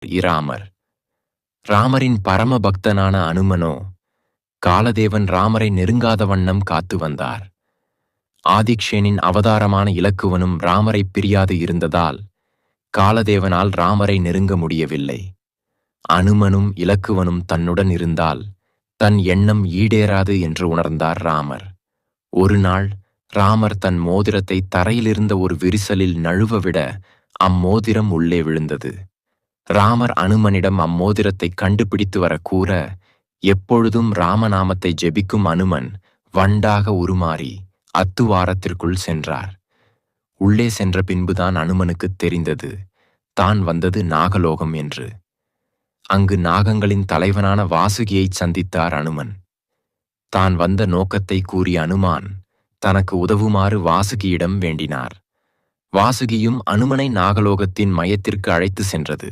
இராமர். ராமரின் பரம பக்தனான அனுமனோ காலதேவன் ராமரை நெருங்காத வண்ணம் காத்து வந்தார். ஆதிக்ஷேனின் அவதாரமான இலக்குவனும் ராமரை பிரியாது இருந்ததால் காலதேவனால் ராமரை நெருங்க முடியவில்லை. அனுமனும் இலக்குவனும் தன்னுடன் இருந்தால் தன் எண்ணம் ஈடேறாது என்று உணர்ந்தார் ராமர். ஒரு நாள் ராமர் தன் மோதிரத்தை தரையிலிருந்த ஒரு விரிசலில் நழுவ விட அம்மோதிரம் உள்ளே விழுந்தது. ராமர் அனுமனிடம் அம்மோதிரத்தை கண்டுபிடித்து வர கூற, எப்பொழுதும் ராமநாமத்தை ஜெபிக்கும் அனுமன் வண்டாக உருமாறி அத்துவாரத்திற்குள் சென்றார். உள்ளே சென்ற பின்புதான் அனுமனுக்குத் தெரிந்தது தான் வந்தது நாகலோகம் என்று. அங்கு நாகங்களின் தலைவனான வாசுகியைச் சந்தித்தார் அனுமன். தான் வந்த நோக்கத்தை கூறிய அனுமான் தனக்கு உதவுமாறு வாசுகியிடம் வேண்டினார். வாசுகியும் அனுமனை நாகலோகத்தின் மையத்திற்கு அழைத்து சென்றது.